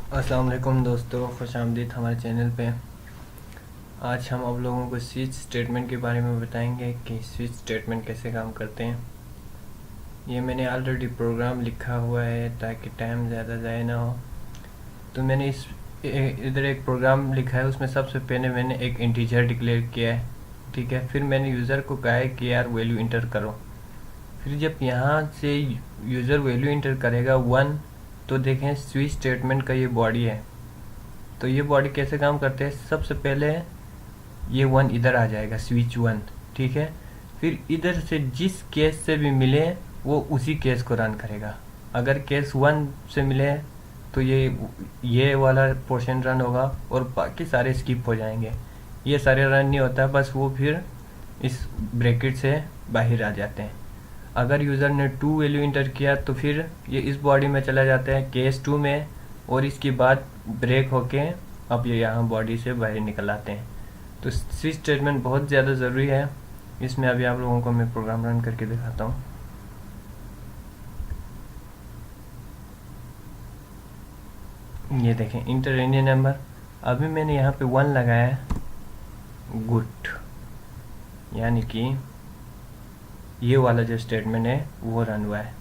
अस्सलाम वालेकुम दोस्तों, खुशामदीद हमारे चैनल पे। आज हम आप लोगों को स्विच स्टेटमेंट के बारे में बताएंगे कि स्विच स्टेटमेंट कैसे काम करते हैं। ये मैंने ऑलरेडी प्रोग्राम लिखा हुआ है ताकि टाइम ज़्यादा ज़ाया ना हो। तो मैंने इधर एक प्रोग्राम लिखा है, उसमें सबसे पहले मैंने एक इंटीजर डिक्लेयर किया है, ठीक है। फिर मैंने यूज़र को कहा है कि यार वैल्यू इंटर करो। फिर जब यहाँ से यूज़र वैल्यू इंटर करेगा 1, तो देखें स्विच स्टेटमेंट का ये बॉडी है। तो ये बॉडी कैसे काम करते हैं, सबसे पहले ये 1 इधर आ जाएगा, स्विच 1, ठीक है। फिर इधर से जिस केस से भी मिले वो उसी केस को रन करेगा। अगर केस 1 से मिले तो ये वाला पोर्शन रन होगा और बाकी सारे स्किप हो जाएंगे। ये सारे रन नहीं होता, बस वो फिर इस ब्रैकेट से बाहर आ जाते हैं। अगर यूज़र ने 2 वैल्यू इंटर किया तो फिर ये इस बॉडी में चला जाता है केस 2 में, और इसके बाद ब्रेक होके अब ये यहाँ बॉडी से बाहर निकल आते हैं। तो स्विच स्टेटमेंट बहुत ज़्यादा ज़रूरी है। इसमें अभी आप लोगों को मैं प्रोग्राम रन करके दिखाता हूँ। ये देखें, इंटर एनी नंबर। अभी मैंने यहाँ पे 1 लगाया है, गुड, यानी कि ये वाला जो स्टेटमेंट है वो रन हुआ है।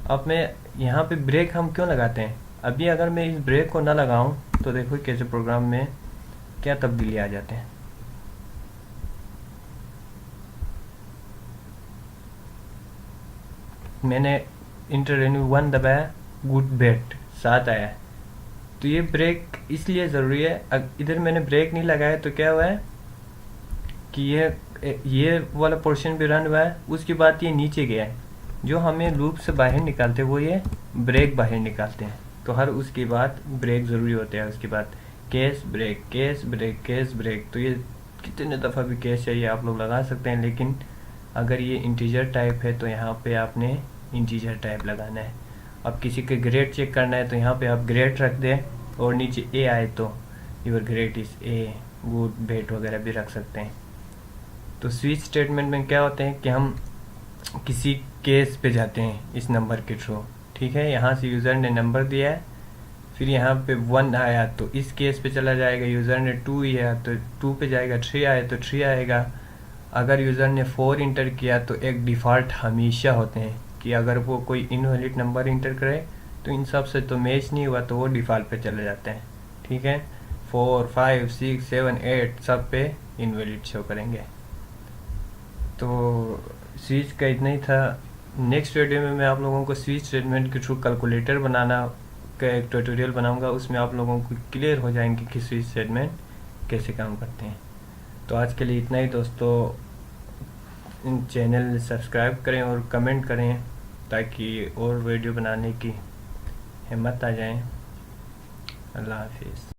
अब मैं यहाँ पे ब्रेक हम क्यों लगाते हैं, अभी अगर मैं इस ब्रेक को ना लगाऊं तो देखो कैसे प्रोग्राम में क्या तब्दीली आ जाते हैं। मैंने इंटर रेन्यू 1 दबाया, गुड बेट 7 आया है। तो ये ब्रेक इसलिए ज़रूरी है। इधर मैंने ब्रेक नहीं लगाया तो क्या हुआ है कि ये वाला पोर्शन भी रन हुआ है, उसके बाद ये नीचे गया है। जो हमें लूप से बाहर निकालते हैं वो ये ब्रेक बाहर निकालते हैं। तो हर उसके बाद ब्रेक ज़रूरी होते हैं। उसके बाद case break, case break, case break. तो ये कितने दफ़ा भी केस चाहिए आप लोग लगा सकते हैं, लेकिन अगर ये इंटीजर टाइप है तो यहाँ पे आपने इंटीजर टाइप लगाना है। अब किसी के ग्रेड चेक करना है तो यहाँ पे आप ग्रेड रख दें, और नीचे ए आए तो your grade is A, good, bet वगैरह भी रख सकते हैं। तो स्विच स्टेटमेंट में क्या होते हैं कि हम किसी केस पे जाते हैं इस नंबर के थ्रू, ठीक है। यहाँ से यूज़र ने नंबर दिया है, फिर यहाँ पे 1 आया तो इस केस पे चला जाएगा। यूज़र ने 2 दिया तो 2 पे जाएगा। 3 आया तो 3 आएगा। अगर यूज़र ने 4 इंटर किया तो एक डिफ़ॉल्ट हमेशा होते हैं कि अगर वो कोई इनवैलिड नंबर इंटर करे तो इन सब से तो मैच नहीं हुआ तो वो डिफ़ॉल्ट पे चले जाते हैं, ठीक है। 4, 5, 6, 7, 8 सब पे इनवैलिड शो करेंगे। तो स्विच का इतना ही था। नेक्स्ट वीडियो में मैं आप लोगों को स्विच स्टेटमेंट के थ्रू कैलकुलेटर बनाना का एक ट्यूटोरियल बनाऊंगा। उसमें आप लोगों को क्लियर हो जाएंगे कि स्विच स्टेटमेंट कैसे काम करते हैं। तो आज के लिए इतना ही दोस्तों। चैनल सब्सक्राइब करें और कमेंट करें ताकि और वीडियो बनाने की हिम्मत आ जाए। अल्लाह हाफिज़।